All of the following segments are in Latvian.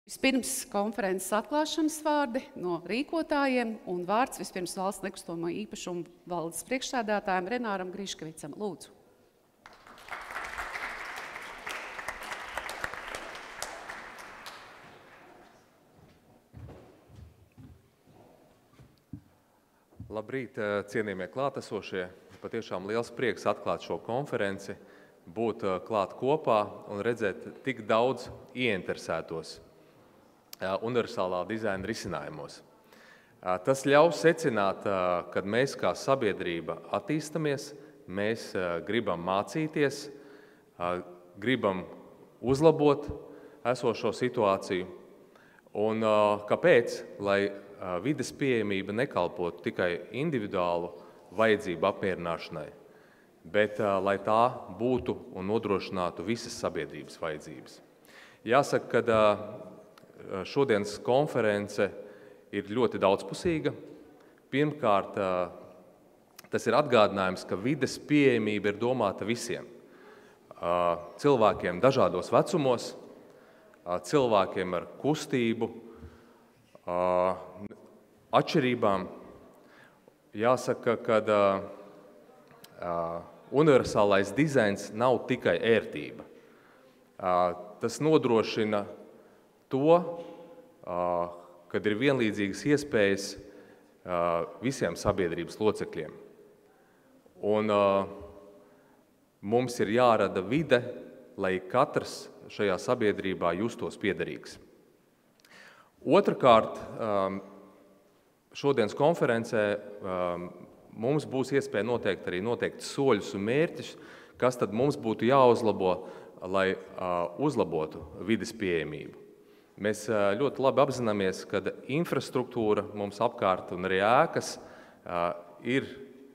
Vispirms konferences atklāšanas vārdi no rīkotājiem un vārds vispirms valsts nekustamo īpašumu valdes priekšsēdētājiem Renāram Griškevicam. Lūdzu. Labrīt, cienījamie klātesošie. Patiešām liels prieks atklāt šo konferenci, būt klāt kopā un redzēt tik daudz ieinteresētos universālā dizaina risinājumos. Tas ļauj secināt, ka mēs kā sabiedrība attīstamies, mēs gribam mācīties, gribam uzlabot esošo situāciju. Un kāpēc? Lai vides pieejamība nekalpotu tikai individuālu vajadzību apmierināšanai, bet lai tā būtu un nodrošinātu visas sabiedrības vajadzības. Jāsaka, ka šodienas konference ir ļoti daudzpusīga. Pirmkārt, tas ir atgādinājums, ka vides pieejamība ir domāta visiem. Cilvēkiem dažādos vecumos, cilvēkiem ar kustību, atšķirībām. Jāsaka, ka universālais dizains nav tikai ērtība. Tas nodrošina to, kad ir vienlīdzīgas iespējas visiem sabiedrības locekļiem. Un mums ir jārada vide, lai katrs šajā sabiedrībā justos piederīgs. Otrakārt, šodienas konferencē mums būs iespēja noteikt arī noteikti soļus un mērķus, kas tad mums būtu jāuzlabo, lai uzlabotu vides pieejamību. Mēs ļoti labi apzināmies, ka infrastruktūra mums apkārt un arī ēkas ir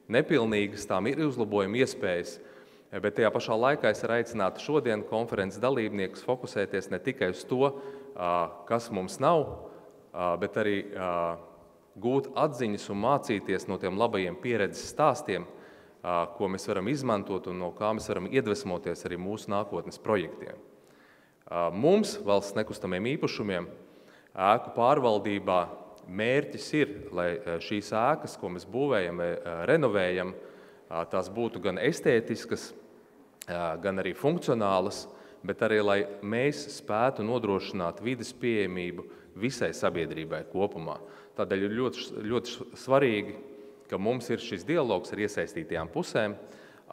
nepilnīgas, tām ir uzlabojuma iespējas, bet tajā pašā laikā es aicinātu šodien konferences dalībniekus fokusēties ne tikai uz to, kas mums nav, bet arī gūt atziņas un mācīties no tiem labajiem pieredzes stāstiem, ko mēs varam izmantot un no kā mēs varam iedvesmoties arī mūsu nākotnes projektiem. Mums, valsts nekustamiem īpašumiem, ēku pārvaldībā mērķis ir, lai šīs ēkas, ko mēs būvējam vai renovējam, tās būtu gan estētiskas, gan arī funkcionālas, bet arī, lai mēs spētu nodrošināt vides pieejamību visai sabiedrībai kopumā. Tādēļ ir ļoti svarīgi, ka mums ir šis dialogs ar iesaistītajām pusēm,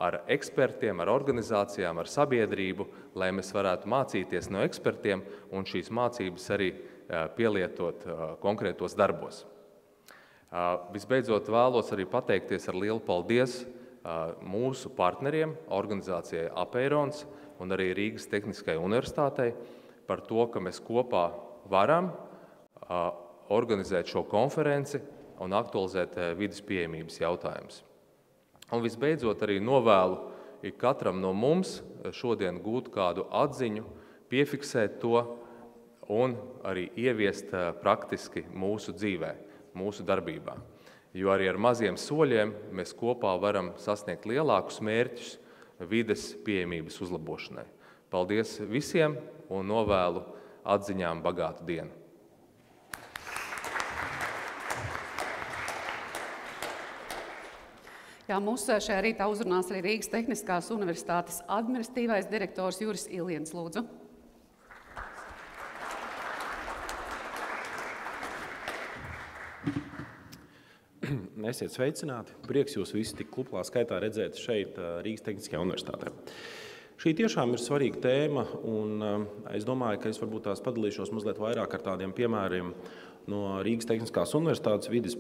ar ekspertiem, ar organizācijām, ar sabiedrību, lai mēs varētu mācīties no ekspertiem un šīs mācības arī pielietot konkrētos darbos. Visbeidzot, vēlos arī pateikties ar lielu paldies mūsu partneriem, organizācijai Apeirons un arī Rīgas Tehniskajai universitātei par to, ka mēs kopā varam organizēt šo konferenci un aktualizēt vides pieejamības jautājumus. Un visbeidzot arī novēlu katram no mums šodien gūt kādu atziņu, piefiksēt to un arī ieviest praktiski mūsu dzīvē, mūsu darbībā. Jo arī ar maziem soļiem mēs kopā varam sasniegt lielākus mērķus vides pieejamības uzlabošanai. Paldies visiem un novēlu atziņām bagātu dienu. Jā, mūsu šajā rītā uzrunās arī Rīgas Tehniskās universitātes administratīvais direktors Juris Iliens. Lūdzu. Esiet sveicināti. Prieks jūs visi tik kuplā skaitā redzēt šeit Rīgas Tehniskajā universitātē. Šī tiešām ir svarīga tēma, un es domāju, ka es varbūt tās padalīšos mazliet vairāk ar tādiem piemēriem no Rīgas Tehniskās universitātes vides.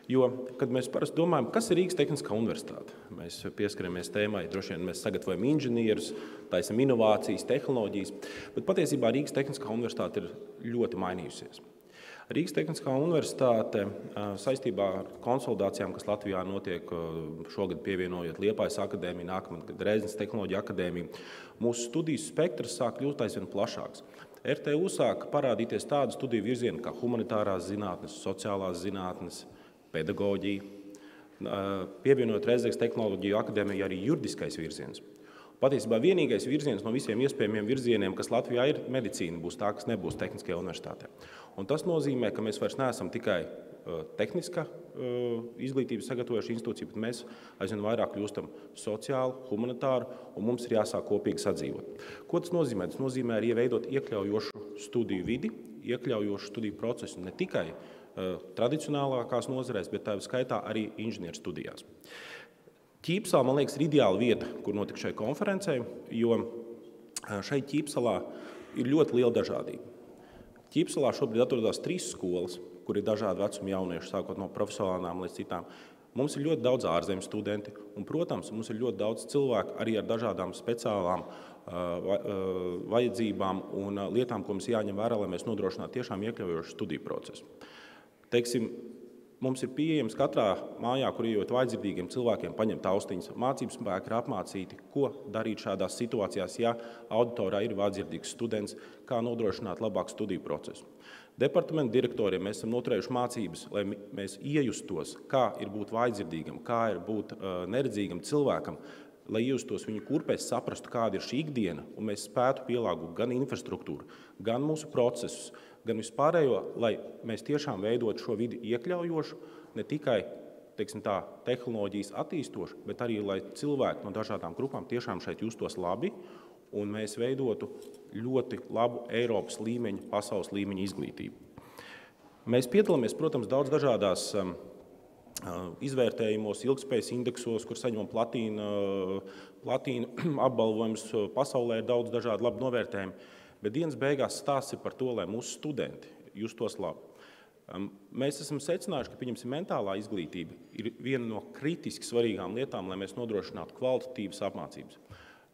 Jo, kad mēs parasti domājam, kas ir Rīgas Tehniskā universitāte, mēs pieskaramies tēmai, droši vien mēs sagatavojam inženierus, taisam inovācijas, tehnoloģijas, bet patiesībā Rīgas Tehniskā universitāte ir ļoti mainījusies. Rīgas Tehniskā universitāte saistībā ar konsolidācijām, kas Latvijā notiek šogad pievienojot Liepājas akadēmiju, nākamgad Rēzeknes tehnoloģiju akadēmiju, mūsu studiju spektrs sāk kļūt aizvien plašāks. RTU sāk parādīties tādu studiju virzienu kā humanitārās zinātnes, sociālās zinātnes, pedagoģija, pievienot Rēzeknes tehnoloģiju akadēmiju arī juridiskais virziens. Patiesībā vienīgais virziens no visiem iespējamiem virzieniem, kas Latvijā ir medicīna, būs tā, kas nebūs Tehniskajā universitātē. Un tas nozīmē, ka mēs vairs neesam tikai tehniska izglītības sagatavojuša institūcija, bet mēs aizvien vairāk kļūstam sociāli, humanitāri, un mums ir jāsāk kopīgi sadzīvot. Ko tas nozīmē? Tas nozīmē arī veidot iekļaujošu studiju vidi, iekļaujošu studiju procesu ne tikai tradicionālākās nozarēs, bet tā skaitā arī inženieru studijās. Ķīpsalā, man liekas, ir ideāla vieta, kur notika šai konferencē, jo šai Ķīpsalā ir ļoti liela dažādība. Ķīpsalā šobrīd atrodas 3 skolas, kur ir dažādi vecuma jaunieši, sākot no profesionālām līdz citām. Mums ir ļoti daudz ārzemju studenti, un, protams, mums ir ļoti daudz cilvēku arī ar dažādām speciālām vajadzībām un lietām, ko mums jāņem vērā, lai mēs nodrošinātu tiešām iekļaujošu studiju procesu. Teiksim, mums ir pieejams katrā mājā, kur ejot vājdzirdīgiem cilvēkiem, paņemt austiņas. Mācības spēki ir apmācīti, ko darīt šādās situācijās, ja auditorā ir vājdzirdīgs students, kā nodrošināt labāku studiju procesu. Departamentu direktoriem mēs esam noturējuši mācības, lai mēs iejustos, kā ir būt vājdzirdīgam, kā ir būt neredzīgam cilvēkam, lai iejustos viņu kurpēs, saprastu, kāda ir šī ikdiena, un mēs spētu pielāgot gan infrastruktūru, gan mūsu procesus, gan vispārējo, lai mēs tiešām veidot šo vidi iekļaujošu, ne tikai tehnoloģijas attīstošu, bet arī, lai cilvēki no dažādām grupām tiešām šeit justos labi, un mēs veidotu ļoti labu Eiropas līmeņa, pasaules līmeņa izglītību. Mēs piedalāmies, protams, daudz dažādās izvērtējumos, ilgspējas indeksos, kur saņemam platīnu apbalvojumus. Pasaulē ir daudz dažādu labu novērtējumu, bet dienas beigās stāsts ir par to, lai mūsu studenti justos labi. Mēs esam secinājuši, ka, pieņemsim, mentālā izglītība ir viena no kritiski svarīgām lietām, lai mēs nodrošinātu kvalitatīvas apmācības.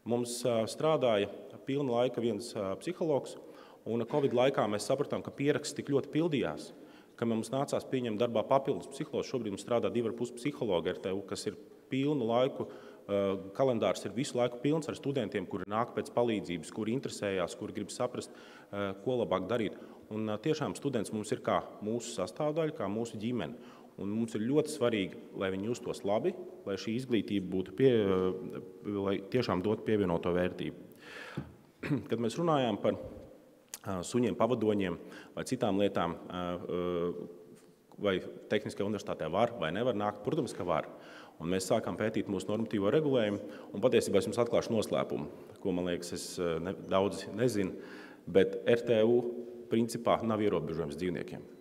Mums strādāja pilna laika viens psihologs, un Covid laikā mēs sapratām, ka pieraksts tik ļoti pildījās, ka mums nācās pieņemt darbā papildus psihologus. Šobrīd mums strādā 2,5 psihologi RTU, kas ir pilnu laiku, kalendārs ir visu laiku pilns ar studentiem, kuri nāk pēc palīdzības, kuri interesējās, kuri grib saprast, ko labāk darīt. Un tiešām students mums ir kā mūsu sastāvdaļa, kā mūsu ģimene. Un mums ir ļoti svarīgi, lai viņi justos labi, lai šī izglītība būtu lai tiešām dotu pievienoto vērtību. Kad mēs runājām par suņiem, pavadoņiem vai citām lietām, vai Tehniskajā universitātē var vai nevar nākt, protams, ka var. Un mēs sākām pētīt mūsu normatīvo regulējumu, un patiesībā es jums atklāšu noslēpumu, ko, man liekas, es daudz nezinu, bet RTU principā nav ierobežojums dzīvniekiem.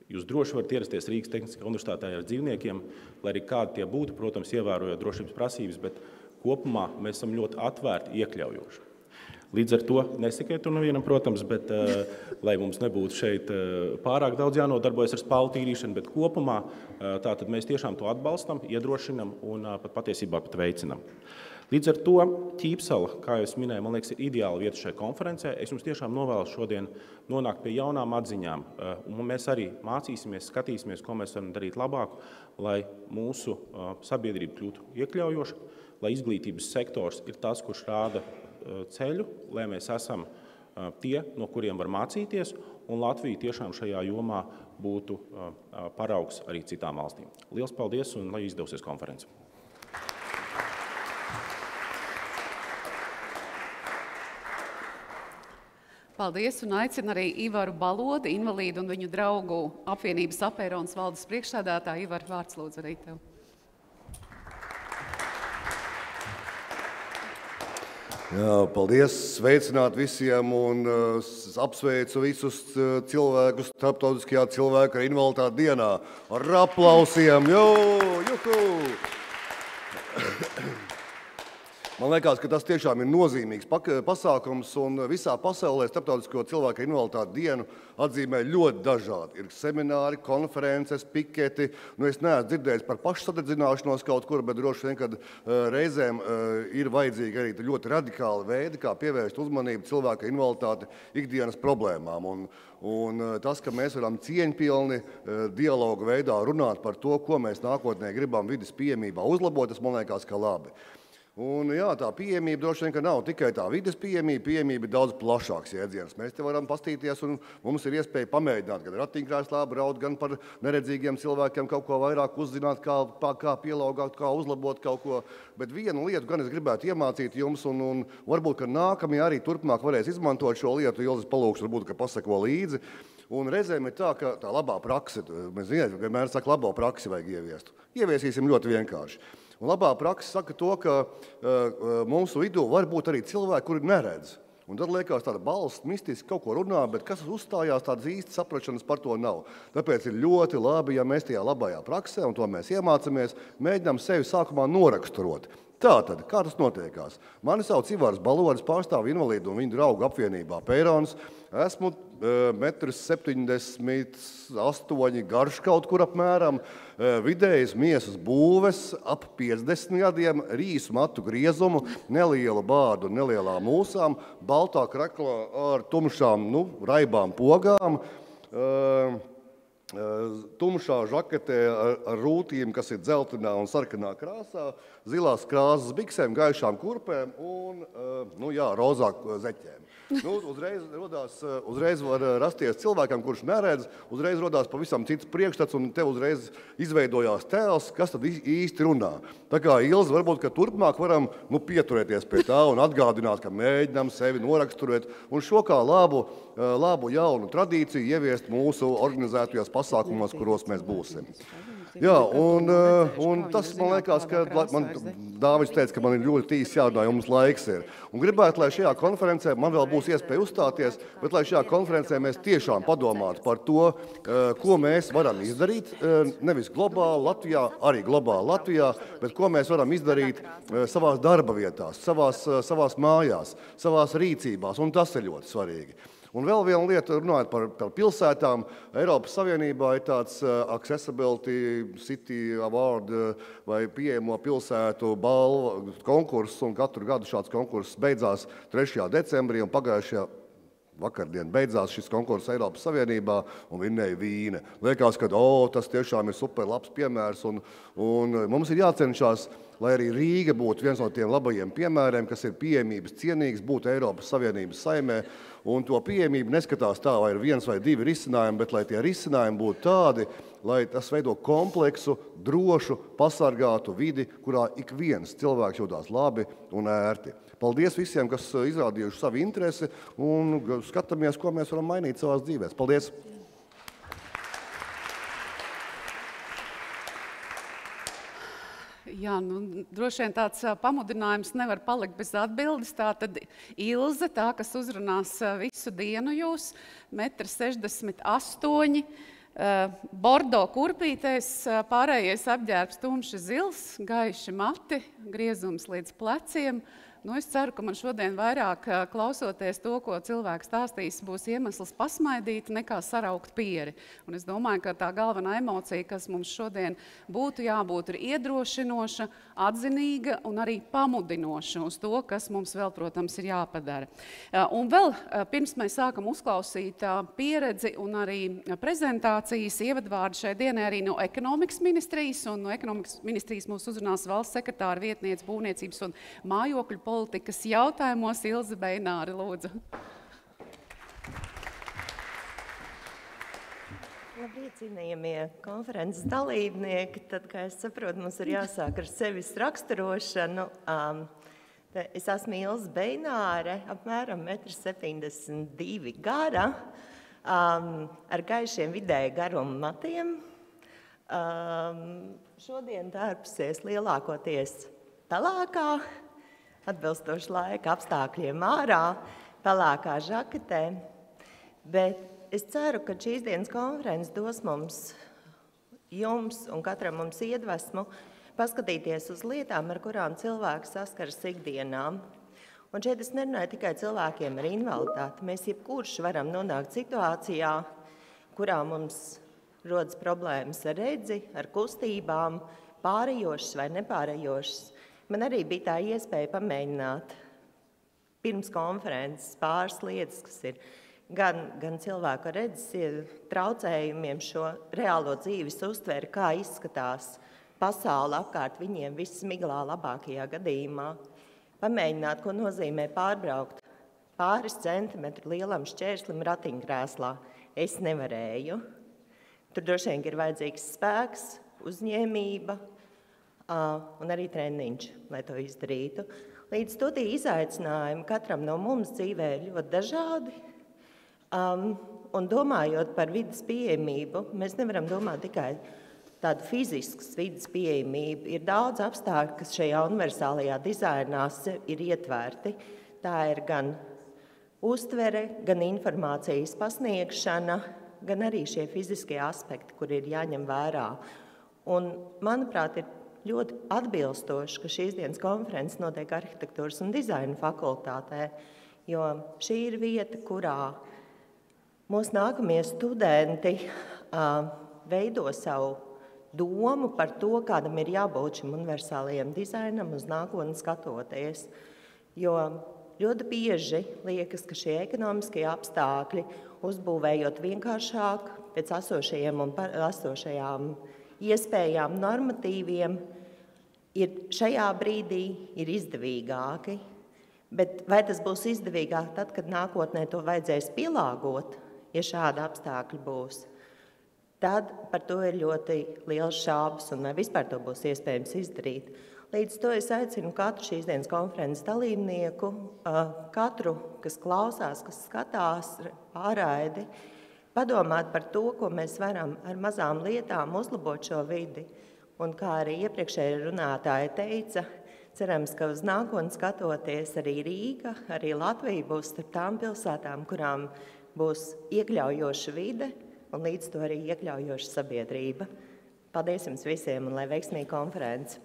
Jūs droši varat ierasties Rīgas Tehniskajā universitātē ar dzīvniekiem, lai arī kādi tie būtu, protams, ievērojot drošības prasības, bet kopumā mēs esam ļoti atvērti, iekļaujoši. Līdz ar to nesakēt to nevienam, protams, bet lai mums nebūtu šeit pārāk daudz jānodarbojas ar spālu tīrīšanu, bet kopumā tātad mēs tiešām to atbalstam, iedrošinam un patiesībā pat veicinam. Līdz ar to Ķīpsala, kā jau es minēju, man liekas, ir ideāla vieta šai konferencē. Es jums tiešām novēlu šodien nonākt pie jaunām atziņām, un mēs arī mācīsimies, skatīsimies, ko mēs varam darīt labāk, lai mūsu sabiedrība kļūtu iekļaujoša, lai izglītības sektors ir tas, kurš rāda ceļu, lai mēs esam tie, no kuriem var mācīties, un Latvija tiešām šajā jomā būtu paraugs arī citām valstīm. Liels paldies un lai izdevsies konference! Paldies, un aicinu arī Ivaru Balodi, invalīdu un viņu draugu apvienības Apeironas valdes priekšsēdētāju. Ivar, vārds lūdzu arī tev. Jā, paldies, sveicināt visiem un apsveicu visus cilvēkus starptautiskajā cilvēku ar invaliditāti dienā. Ar aplausiem! Juhu! Man liekas, ka tas tiešām ir nozīmīgs pasākums, un visā pasaulē starptautisko cilvēku ar invaliditāti dienu atzīmē ļoti dažādi. Ir semināri, konferences, piketi. Es neesmu dzirdējis par pašsadedzināšanos kaut kur, bet droši vien, kad reizēm ir vajadzīgi arī ļoti radikāli veidi, kā pievērst uzmanību cilvēku ar invaliditāti ikdienas problēmām. Un tas, ka mēs varam cieņpilni dialogu veidā runāt par to, ko mēs nākotnē gribam vides pieejamībā uzlabot, tas man liekas, ka labi. Un, jā, tā pieejamība droši vien, ka nav tikai tā vides pieejamība ir daudz plašāks jēdziens. Mēs te varam pastīties un mums ir iespēja pamēģināt gan ratiņkrēslā braukt, gan par neredzīgiem cilvēkiem kaut ko vairāk uzzināt, kā pielaugāt, kā uzlabot kaut ko. Bet vienu lietu gan es gribētu iemācīt jums un varbūt, ka nākamie arī turpmāk varēs izmantot šo lietu, Ilzes palūkšu, varbūt, ka pasako līdzi. Un reizēm ir tā, ka tā labā prakse, mēs zinām, vienmēr saka, labo praksi vajag ieviest. Ieviesīsim ļoti vienkārši. Un labā praksa saka to, ka mūsu vidū var būt arī cilvēki, kuri neredz. Un tad liekas tāda balss, mistiski kaut ko runā, bet kas uzstājās, tādas īsti saprašanas par to nav. Tāpēc ir ļoti labi, ja mēs tajā labajā praksē, un to mēs iemācamies, mēģinām sevi sākumā noraksturot. Tātad, kā tas notiekās? Mani sauc Ivars Balodis, pārstāvu invalīdu un viņu draugu apvienībā Peirons. Esmu 1,78 m garš kaut kur apmēram, vidējas miesas būves, ap 50 gadiem, rīsu matu griezumu, nelielu bārdu, nelielām mūsām, baltā kreklā ar tumšām, raibām pogām, tumšā žaketē ar rūtīm, kas ir dzeltenā un sarkanā krāsā, zilās krāsas biksēm, gaišām kurpēm un, rozā zeķēm. Uzreiz var rasties cilvēkam, kurš neredz, uzreiz rodās pavisam cits priekšstats un te uzreiz izveidojās tēls, kas tad īsti runā. Tā kā Ilze, varbūt, ka turpmāk varam pieturēties pie tā un atgādināt, ka mēģinām sevi noraksturēt un šo kā labu jaunu tradīciju ieviest mūsu organizētajos pasākumos, kuros mēs būsim. Jā, un tas man liekas, ka Dāvids teica, ka man ir ļoti īsi jārunā, jo mums laiks ir. Un gribētu, lai šajā konferencē, man vēl būs iespēja uzstāties, bet lai šajā konferencē mēs tiešām padomātu par to, ko mēs varam izdarīt, nevis globāli Latvijā, arī globāli Latvijā, bet ko mēs varam izdarīt savās darba vietās, savās mājās, savās rīcībās, un tas ir ļoti svarīgi. Un vēl viena lieta, runājot par pilsētām, Eiropas Savienībā ir tāds Accessibility City Award vai pieejamo pilsētu balva konkurss, un katru gadu šāds konkurss beidzās 3. decembrī, un pagājušajā vakardien beidzās šis konkurss Eiropas Savienībā un vinnēja Vīne. Liekas, ka tas tiešām ir super labs piemērs, un mums ir jācenšas, lai arī Rīga būtu viens no tiem labajiem piemēriem, kas ir pieejamības cienīgs, būt Eiropas Savienības saimē, un to pieejamību neskatās tā, vai ir viens vai divi risinājumi, bet lai tie risinājumi būtu tādi, lai tas veido kompleksu, drošu, pasargātu vidi, kurā ik viens cilvēks jūtās labi un ērti. Paldies visiem, kas izrādījuši savu interesi, un skatāmies, ko mēs varam mainīt savās dzīvēs. Paldies! Jā, droši vien tāds pamudinājums nevar palikt bez atbildes. Tātad Ilze, tā, kas uzrunās visu dienu jūs, 1,68 m, bordo kurpītēs, pārējais apģērbs tumši zils, gaiši mati, griezums līdz pleciem. Es ceru, ka man šodien vairāk klausoties to, ko cilvēks stāstīs, būs iemesls pasmaidīt nekā saraukt pieri. Un es domāju, ka tā galvenā emocija, kas mums šodien būtu jābūt, ir iedrošinoša, atzinīga un arī pamudinoša uz to, kas mums vēl, protams, ir jāpadara. Un vēl pirms mēs sākam uzklausīt pieredzi un arī prezentācijas ievadvārdu šai dienai arī no ekonomikas ministrijas, un no ekonomikas ministrijas mūs uzrunās valsts sekretāra vietniece būvniecības un mājokļu politikas jautājumos Ilze Beināre, lūdzu. Labrīt, cienījamie konferences dalībnieki. Tad, kā es saprotu, mums ir jāsāk ar sevis raksturošanu. Es esmu Ilze Beināre, apmēram 1,72 m gara, ar gaišiem vidēji garumu matiem. Šodien tērpusies lielākoties pelēkā, atbilstoši laika apstākļiem ārā, pelēkā žaketē, bet es ceru, ka šīs dienas konferences dos jums un katram mums iedvesmu paskatīties uz lietām, ar kurām cilvēki saskaras ikdienā. Un šeit es nerunāju tikai cilvēkiem ar invaliditāti. Mēs jebkurš varam nonākt situācijā, kurā mums rodas problēmas ar redzi, ar kustībām, pārējošas vai nepārējošas. Man arī bija tā iespēja pamēģināt pirms konferences pāris lietas, kas ir gan cilvēku ar redzes traucējumiem šo reālo dzīves uztveri, kā izskatās pasauli apkārt viņiem vissmiglā labākajā gadījumā. Pamēģināt, ko nozīmē pārbraukt pāris centimetru lielam šķērslim ratiņkrēslā. Es nevarēju. Tur droši vien ir vajadzīgs spēks, uzņēmība un arī treniņš, lai to izdarītu. Līdz studiju izaicinājumi katram no mums dzīvē ir ļoti dažādi. Un domājot par vides pieejamību, mēs nevaram domāt tikai tādu fiziskas vides pieejamību. Ir daudz apstākļu, kas šajā universālajā dizainā ir ietverti. Tā ir gan uztvere, gan informācijas pasniegšana, gan arī šie fiziskie aspekti, kur ir jāņem vērā. Un, manuprāt, ir ļoti atbilstoši, ka šīs dienas konferences notiek arhitektūras un dizaina fakultātē, jo šī ir vieta, kurā mūsu nākamie studenti veido savu domu par to, kādam ir jābūt šim universālajam dizainam uz nākotni skatoties. Jo ļoti bieži liekas, ka šie ekonomiskie apstākļi, uzbūvējot vienkāršāk pēc esošajām iespējām, normatīviem, šajā brīdī ir izdevīgāki. Bet vai tas būs izdevīgāk tad, kad nākotnē to vajadzēs pielāgot, ja šādi apstākļi būs? Tad par to ir ļoti liels šaubas, un vai vispār to būs iespējams izdarīt. Līdz to es aicinu katru šīs dienas konferences dalībnieku, katru, kas klausās, kas skatās pārraidi, padomāt par to, ko mēs varam ar mazām lietām uzlabot šo vidi. Un kā arī iepriekšēji runātāja teica, cerams, ka uz nākotni skatoties arī Rīga, arī Latvija būs starp tām pilsētām, kurām būs iekļaujoša vide, un līdz to arī iekļaujoša sabiedrība. Paldies jums visiem un lai veiksmīga konference!